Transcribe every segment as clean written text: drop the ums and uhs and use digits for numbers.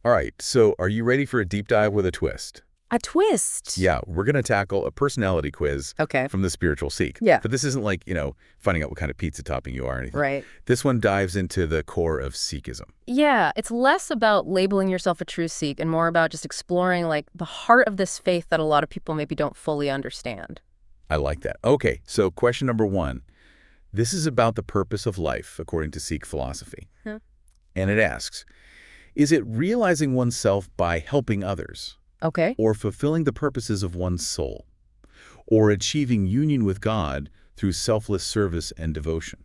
All right, so are you ready for a deep dive with a twist? A twist. Yeah, we're going to tackle a personality quiz Okay. from the spiritual Sikh. Yeah. But this isn't like, finding out what kind of pizza topping you are or anything. Right. This one dives into the core of Sikhism. Yeah, it's less about labeling yourself a true Sikh and more about just exploring like the heart of this faith that a lot of people maybe don't fully understand. I like that. Okay, so question number 1. This is about the purpose of life, according to Sikh philosophy. Huh. And it asks, is it realizing oneself by helping others? Okay. Or fulfilling the purposes of one's soul? Or achieving union with God through selfless service and devotion?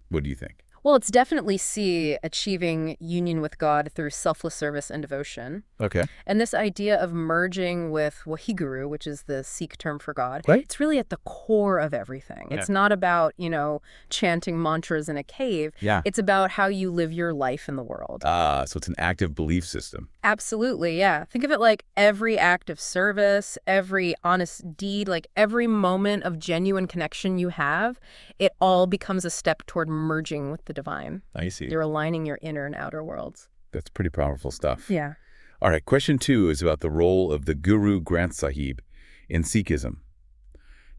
What do you think? Well, it's definitely achieving union with God through selfless service and devotion. Okay. And this idea of merging with Waheguru, which is the Sikh term for God, Right. it's really at the core of everything. It's not about, chanting mantras in a cave. Yeah. It's about how you live your life in the world. So it's an active belief system. Absolutely, yeah. Think of it like every act of service, every honest deed, like every moment of genuine connection you have, it all becomes a step toward merging with the divine. I see. You're aligning your inner and outer worlds. That's pretty powerful stuff. Yeah. All right, question 2 is about the role of the Guru Granth Sahib in Sikhism.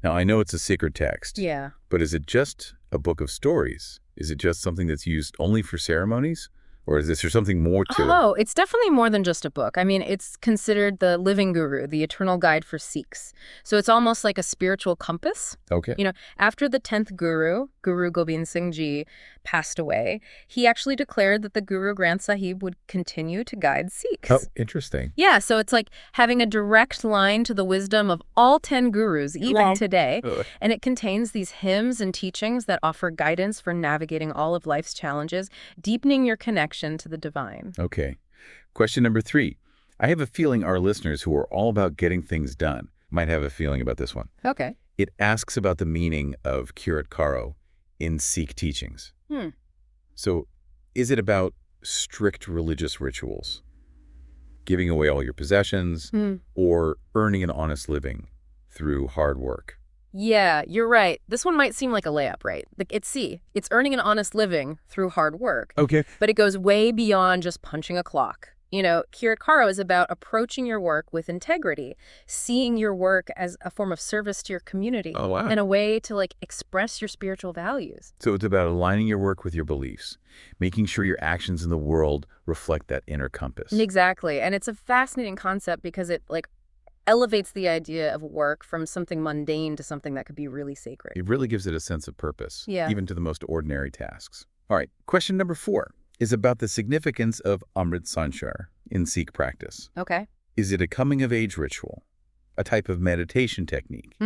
Now, I know it's a sacred text. Yeah. But is it just a book of stories? Is it just something that's used only for ceremonies? Or is there something more to it? Oh, it's definitely more than just a book. I mean, it's considered the living guru, the eternal guide for Sikhs. So it's almost like a spiritual compass. Okay. After the 10th guru, Guru Gobind Singh Ji, passed away, he actually declared that the Guru Granth Sahib would continue to guide Sikhs. Oh, interesting. Yeah, so it's like having a direct line to the wisdom of all 10 gurus, even today. And it contains these hymns and teachings that offer guidance for navigating all of life's challenges, deepening your connection to the divine. Okay. Question number 3. I have a feeling our listeners who are all about getting things done might have a feeling about this one. Okay. It asks about the meaning of Kirat Karo in Sikh teachings. So is it about strict religious rituals, giving away all your possessions, or earning an honest living through hard work? Yeah, you're right. This one might seem like a layup, right? It's earning an honest living through hard work. Okay. But it goes way beyond just punching a clock. Kirat Karo is about approaching your work with integrity, seeing your work as a form of service to your community. Oh, wow. And a way to express your spiritual values. So it's about aligning your work with your beliefs, making sure your actions in the world reflect that inner compass. Exactly. And it's a fascinating concept because it elevates the idea of work from something mundane to something that could be really sacred. It really gives it a sense of purpose, Yeah. even to the most ordinary tasks. All right, question number 4 is about the significance of Amrit Sanchar in Sikh practice. Okay. Is it a coming-of-age ritual, a type of meditation technique,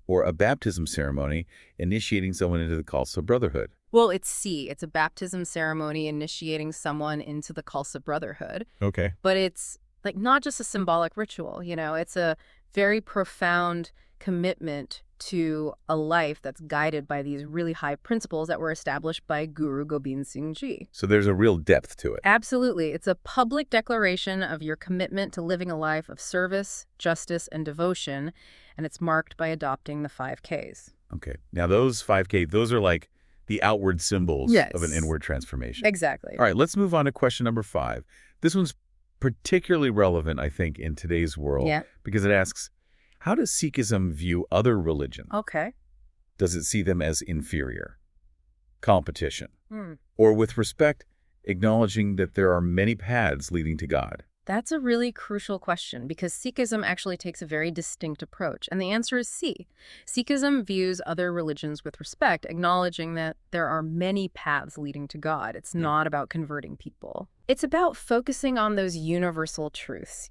or a baptism ceremony initiating someone into the Khalsa Brotherhood? Well, it's a baptism ceremony initiating someone into the Khalsa Brotherhood. Okay. But it's not just a symbolic ritual, it's a very profound commitment to a life that's guided by these really high principles that were established by Guru Gobind Singh Ji. So there's a real depth to it. Absolutely. It's a public declaration of your commitment to living a life of service, justice, and devotion, and it's marked by adopting the 5 Ks. Okay. Now those 5K, those are like the outward symbols Yes. of an inward transformation. Exactly. All right, let's move on to question number 5. This one's particularly relevant, I think, in today's world. Yeah. Because it asks, how does Sikhism view other religions? Okay. Does it see them as inferior, competition, or with respect, acknowledging that there are many paths leading to God? That's a really crucial question because Sikhism actually takes a very distinct approach, and the answer is C. Sikhism views other religions with respect, acknowledging that there are many paths leading to God. It's not about converting people. It's about focusing on those universal truths,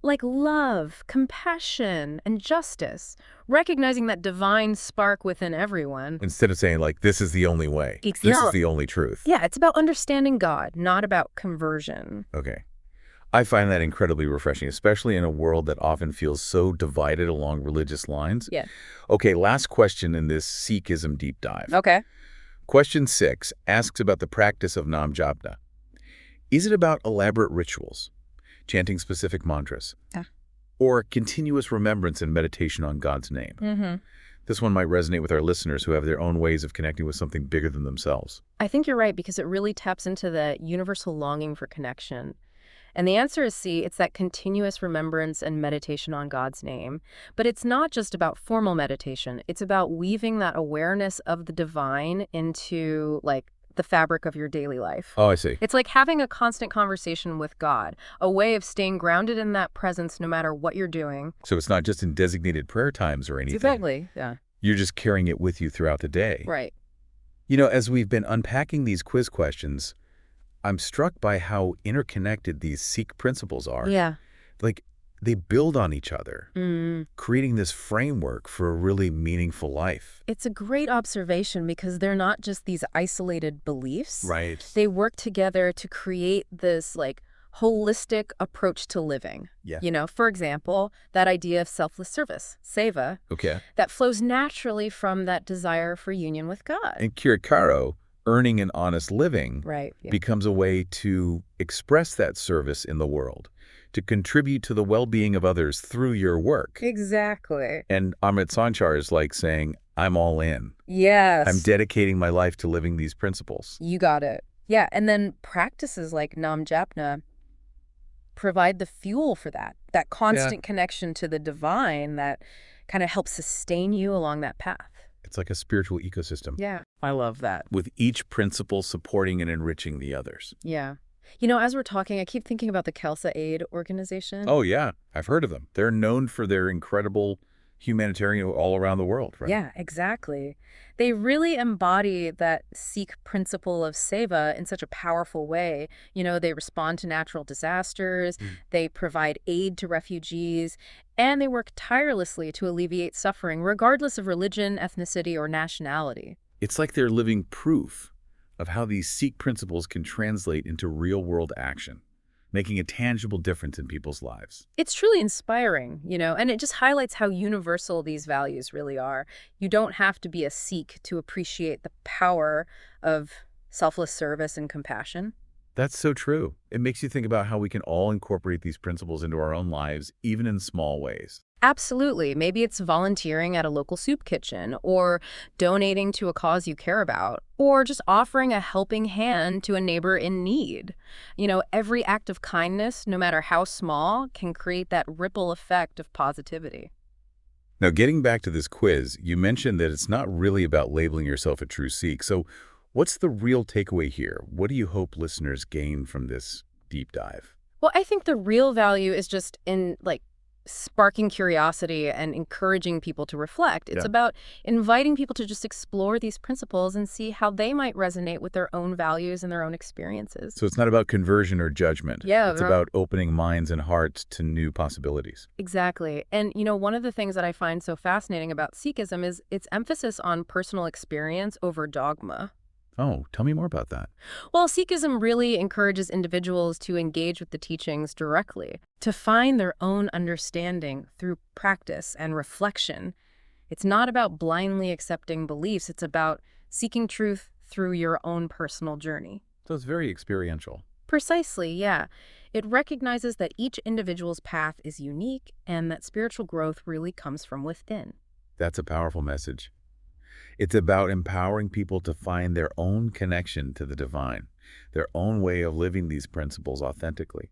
like love, compassion, and justice, recognizing that divine spark within everyone. Instead of saying, this is the only way. This is the only truth. Yeah, it's about understanding God, not about conversion. Okay. I find that incredibly refreshing, especially in a world that often feels so divided along religious lines. Yeah. Okay, last question in this Sikhism deep dive. Okay. Question 6 asks about the practice of Nam Japna. Is it about elaborate rituals, chanting specific mantras, or continuous remembrance and meditation on God's name? This one might resonate with our listeners who have their own ways of connecting with something bigger than themselves. I think you're right because it really taps into the universal longing for connection. And the answer is C. It's that continuous remembrance and meditation on God's name. But it's not just about formal meditation. It's about weaving that awareness of the divine into, like, the fabric of your daily life. Oh, I see. It's like having a constant conversation with God, a way of staying grounded in that presence no matter what you're doing. So it's not just in designated prayer times or anything. Exactly, yeah. You're just carrying it with you throughout the day. Right. You know, as we've been unpacking these quiz questions, I'm struck by how interconnected these Sikh principles are. Yeah. Like, they build on each other, creating this framework for a really meaningful life. It's a great observation because they're not just these isolated beliefs. Right. They work together to create this, like, holistic approach to living. Yeah. You know, for example, that idea of selfless service, seva, Okay. that flows naturally from that desire for union with God. And Kirat Karo, earning an honest living, Right. Yeah. becomes a way to express that service in the world, to contribute to the well-being of others through your work. Exactly. And Amrit Sanchar is like saying, I'm all in. Yes. I'm dedicating my life to living these principles. You got it. Yeah, and then practices like Nam Japna provide the fuel for that constant connection to the divine that kind of helps sustain you along that path. It's like a spiritual ecosystem. Yeah, I love that. With each principle supporting and enriching the others. Yeah. You know, as we're talking, I keep thinking about the Khalsa Aid organization. Oh, yeah. I've heard of them. They're known for their incredible humanitarian all around the world, right? Yeah, exactly. They really embody that Sikh principle of seva in such a powerful way. You know, they respond to natural disasters, they provide aid to refugees, and they work tirelessly to alleviate suffering, regardless of religion, ethnicity, or nationality. It's like they're living proof of how these Sikh principles can translate into real-world action, making a tangible difference in people's lives. It's truly inspiring, you know, and it just highlights how universal these values really are. You don't have to be a Sikh to appreciate the power of selfless service and compassion. That's so true. It makes you think about how we can all incorporate these principles into our own lives, even in small ways. Absolutely. Maybe it's volunteering at a local soup kitchen, or donating to a cause you care about, or just offering a helping hand to a neighbor in need. You know, every act of kindness, no matter how small, can create that ripple effect of positivity. Now, getting back to this quiz, you mentioned that it's not really about labeling yourself a true Sikh. So what's the real takeaway here? What do you hope listeners gain from this deep dive? Well, I think the real value is just in, like, sparking curiosity and encouraging people to reflect. It's about inviting people to just explore these principles and see how they might resonate with their own values and their own experiences. So it's not about conversion or judgment. Yeah. It's about opening minds and hearts to new possibilities. Exactly. And, you know, one of the things that I find so fascinating about Sikhism is its emphasis on personal experience over dogma. Oh, tell me more about that. Well, Sikhism really encourages individuals to engage with the teachings directly, to find their own understanding through practice and reflection. It's not about blindly accepting beliefs. It's about seeking truth through your own personal journey. So it's very experiential. Precisely, yeah. It recognizes that each individual's path is unique and that spiritual growth really comes from within. That's a powerful message. It's about empowering people to find their own connection to the divine, their own way of living these principles authentically.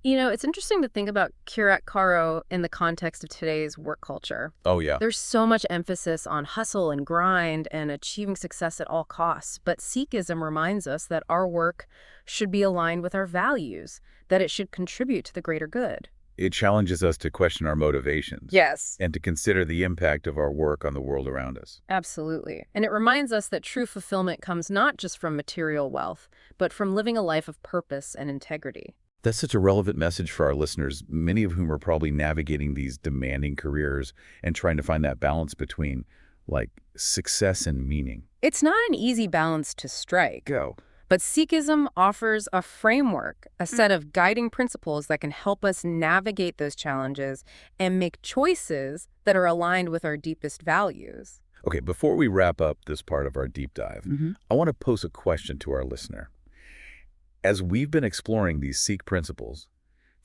You know, it's interesting to think about Kirat Karo in the context of today's work culture. Oh, yeah. There's so much emphasis on hustle and grind and achieving success at all costs. But Sikhism reminds us that our work should be aligned with our values, that it should contribute to the greater good. It challenges us to question our motivations. Yes. And to consider the impact of our work on the world around us. Absolutely. And it reminds us that true fulfillment comes not just from material wealth, but from living a life of purpose and integrity. That's such a relevant message for our listeners, many of whom are probably navigating these demanding careers and trying to find that balance between, like, success and meaning. It's not an easy balance to strike. But Sikhism offers a framework, a set of guiding principles that can help us navigate those challenges and make choices that are aligned with our deepest values. Okay, before we wrap up this part of our deep dive, I want to pose a question to our listener. As we've been exploring these Sikh principles,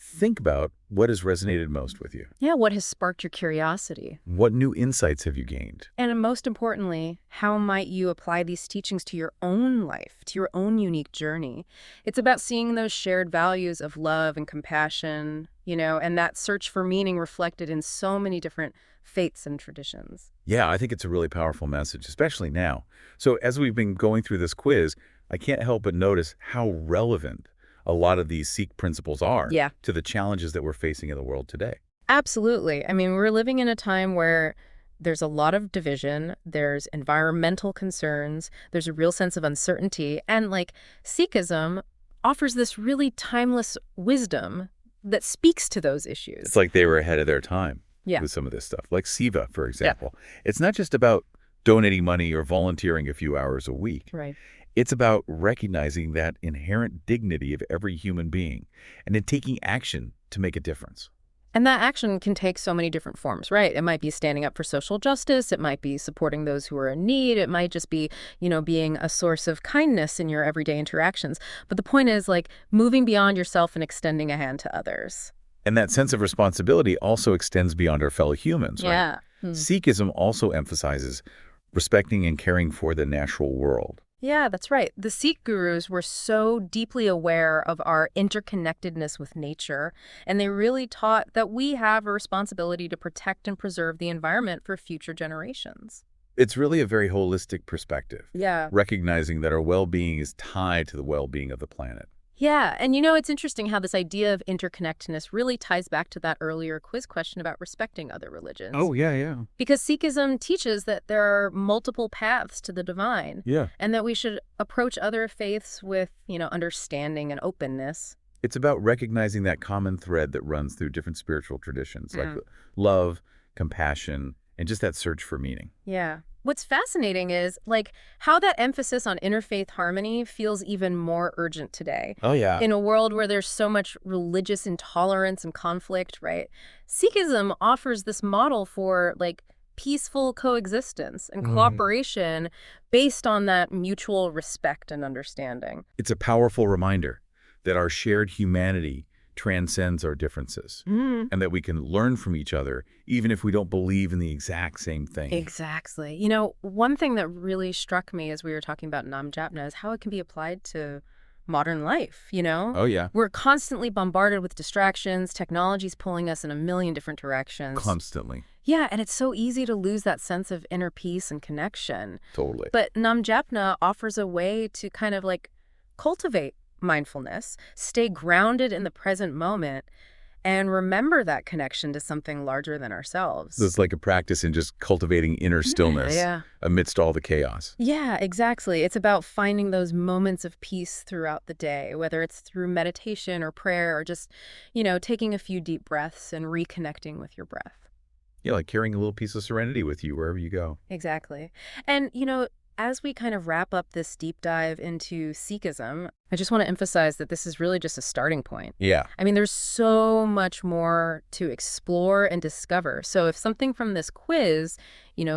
Think about what has resonated most with you. Yeah, what has sparked your curiosity? What new insights have you gained? And most importantly, how might you apply these teachings to your own life, to your own unique journey? It's about seeing those shared values of love and compassion, and that search for meaning reflected in so many different faiths and traditions. Yeah, I think it's a really powerful message, especially now. So as we've been going through this quiz, I can't help but notice how relevant a lot of these Sikh principles are to the challenges that we're facing in the world today. Absolutely. I mean, we're living in a time where there's a lot of division, there's environmental concerns, there's a real sense of uncertainty, and Sikhism offers this really timeless wisdom that speaks to those issues. It's like they were ahead of their time with some of this stuff. Like Siva, for example. It's not just about donating money or volunteering a few hours a week. Right. It's about recognizing that inherent dignity of every human being and then taking action to make a difference. And that action can take so many different forms, right? It might be standing up for social justice. It might be supporting those who are in need. It might just be, being a source of kindness in your everyday interactions. But the point is, moving beyond yourself and extending a hand to others. And that sense of responsibility also extends beyond our fellow humans, right? Yeah. Sikhism also emphasizes respecting and caring for the natural world. Yeah, that's right. The Sikh gurus were so deeply aware of our interconnectedness with nature, and they really taught that we have a responsibility to protect and preserve the environment for future generations. It's really a very holistic perspective. Yeah. Recognizing that our well-being is tied to the well-being of the planet. Yeah, and it's interesting how this idea of interconnectedness really ties back to that earlier quiz question about respecting other religions. Oh, yeah. Because Sikhism teaches that there are multiple paths to the divine. Yeah. And that we should approach other faiths with, understanding and openness. It's about recognizing that common thread that runs through different spiritual traditions, like love, compassion, and just that search for meaning. Yeah. What's fascinating is, how that emphasis on interfaith harmony feels even more urgent today. Oh, yeah. In a world where there's so much religious intolerance and conflict, right? Sikhism offers this model for, peaceful coexistence and cooperation based on that mutual respect and understanding. It's a powerful reminder that our shared humanity transcends our differences and that we can learn from each other even if we don't believe in the exact same thing. Exactly. One thing that really struck me as we were talking about Nam Japna is how it can be applied to modern life, Oh, yeah. We're constantly bombarded with distractions, technology's pulling us in a million different directions. Constantly. Yeah, and it's so easy to lose that sense of inner peace and connection. Totally. But Nam Japna offers a way to kind of cultivate mindfulness, stay grounded in the present moment, and remember that connection to something larger than ourselves. So it's like a practice in just cultivating inner stillness amidst all the chaos. Yeah, exactly. It's about finding those moments of peace throughout the day, whether it's through meditation or prayer or just, taking a few deep breaths and reconnecting with your breath. Yeah, like carrying a little piece of serenity with you wherever you go. Exactly. And, as we kind of wrap up this deep dive into Sikhism, I just want to emphasize that this is really just a starting point. Yeah. I mean, there's so much more to explore and discover. So if something from this quiz,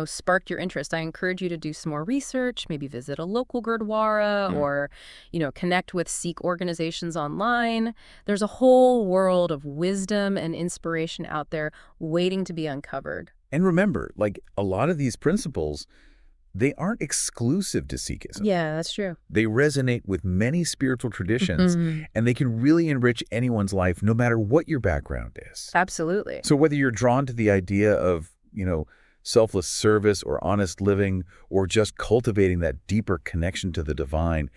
sparked your interest, I encourage you to do some more research, maybe visit a local gurdwara or, connect with Sikh organizations online. There's a whole world of wisdom and inspiration out there waiting to be uncovered. And remember, a lot of these principles, they aren't exclusive to Sikhism. Yeah, that's true. They resonate with many spiritual traditions, and they can really enrich anyone's life, no matter what your background is. Absolutely. So whether you're drawn to the idea of, selfless service or honest living, or just cultivating that deeper connection to the divine,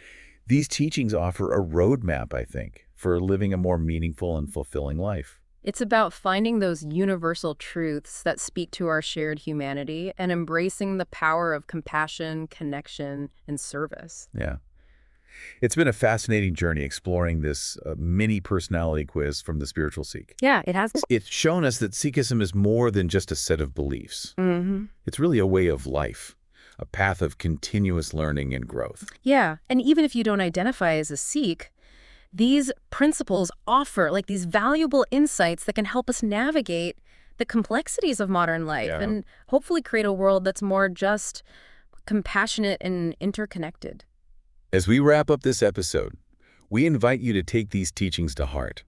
these teachings offer a roadmap, I think, for living a more meaningful and fulfilling life. It's about finding those universal truths that speak to our shared humanity and embracing the power of compassion, connection, and service. Yeah. It's been a fascinating journey exploring this mini personality quiz from the spiritual Sikh. Yeah, it has. It's shown us that Sikhism is more than just a set of beliefs. It's really a way of life, a path of continuous learning and growth. Yeah, and even if you don't identify as a Sikh, these principles offer these valuable insights that can help us navigate the complexities of modern life and hopefully create a world that's more just, compassionate, and interconnected. As we wrap up this episode, we invite you to take these teachings to heart.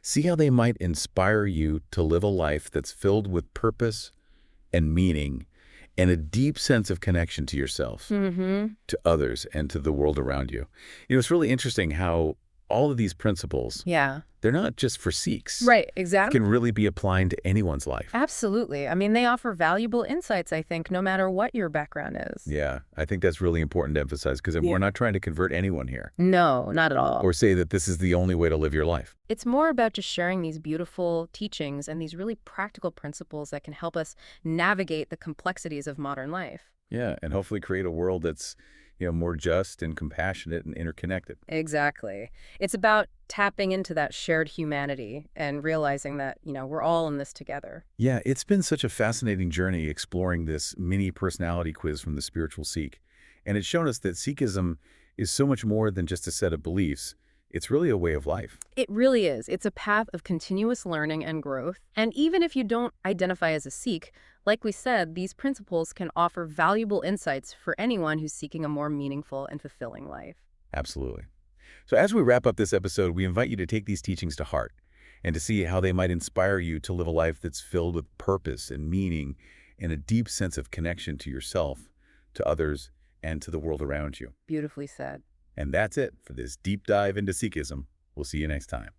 See how they might inspire you to live a life that's filled with purpose and meaning and a deep sense of connection to yourself, to others, and to the world around you. It's really interesting how all of these principles, they're not just for Sikhs. Right, exactly. Can really be applied to anyone's life. Absolutely. I mean, they offer valuable insights, I think, no matter what your background is. Yeah, I think that's really important to emphasize because we're not trying to convert anyone here. No, not at all. Or say that this is the only way to live your life. It's more about just sharing these beautiful teachings and these really practical principles that can help us navigate the complexities of modern life. Yeah, and hopefully create a world that's more just and compassionate and interconnected. Exactly. It's about tapping into that shared humanity and realizing that, we're all in this together. Yeah, it's been such a fascinating journey exploring this mini personality quiz from the spiritual Sikh. And it's shown us that Sikhism is so much more than just a set of beliefs. It's really a way of life. It really is. It's a path of continuous learning and growth. And even if you don't identify as a Sikh, like we said, these principles can offer valuable insights for anyone who's seeking a more meaningful and fulfilling life. Absolutely. So as we wrap up this episode, we invite you to take these teachings to heart and to see how they might inspire you to live a life that's filled with purpose and meaning and a deep sense of connection to yourself, to others, and to the world around you. Beautifully said. And that's it for this deep dive into Sikhism. We'll see you next time.